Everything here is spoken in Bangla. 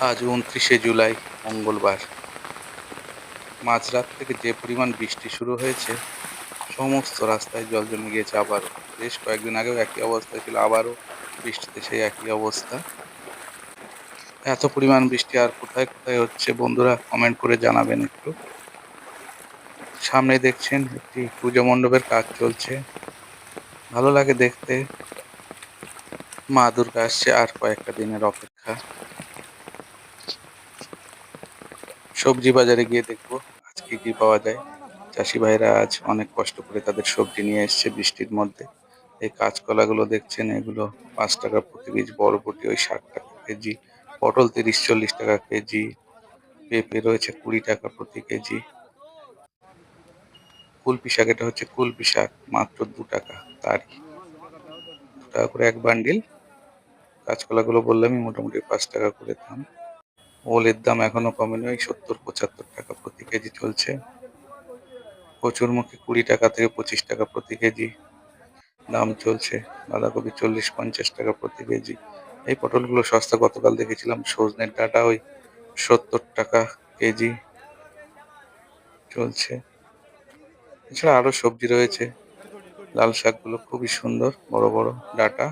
আজ ২৯শে জুলাই, মঙ্গলবার। মাঝরাত থেকে যে পরিমাণ বৃষ্টি শুরু হয়েছে, সমস্ত রাস্তায় জল জমে গিয়েছে আবারও। বেশ কয়েকদিন আগেও একই অবস্থা ছিল, আবারও বৃষ্টিতে সেই একই অবস্থা। এত পরিমাণ বৃষ্টি আর কোথায় কোথায় হচ্ছে বন্ধুরা কমেন্ট করে জানাবেন একটু। সামনে দেখছেন একটি পুজো মণ্ডপের কাজ চলছে, ভালো লাগে দেখতে। মা দুর্গা আসছে, আর কয়েকটা দিনের অপেক্ষা। সবজি বাজারে গিয়ে দেখবো আজকে কি পাওয়া যায়। চাষি ভাইরা আজ অনেক কষ্ট করে তাদের সবজি নিয়ে এসছে বৃষ্টির মধ্যে। এই কাঁচকলাগুলো দেখছেন, এগুলো ৫ টাকা প্রতি পিস, বরবটি ওই ৬০ টাকা কেজি, পটল ৩০-৪০ টাকা কেজি, পেঁপে রয়েছে ২০ টাকা প্রতি কেজি। কুলপি শাক, এটা হচ্ছে কুলপি শাক, মাত্র ২ টাকা, তারই ২ টাকা করে এক বান্ডিল। কাঁচকলাগুলো বললামই মোটামুটি ৫ টাকা করে দাম। ওলের দাম এখনো কমেনি, ওই ৭০-৭৫ টাকা প্রতি কেজি চলছে। কচুরমুখী ২০ টাকা থেকে ২৫ টাকা প্রতি কেজি দাম চলছে। বাঁধাকপি ৪০-৫০ টাকা প্রতি কেজি। এই পটলগুলো সস্তা, গতকাল দেখেছিলাম। সজনের ডাঁটা ওই ৭০ টাকা কেজি চলছে। এছাড়া আরো সবজি রয়েছে। লাল শাকগুলো খুবই সুন্দর, বড় বড় ডাঁটা।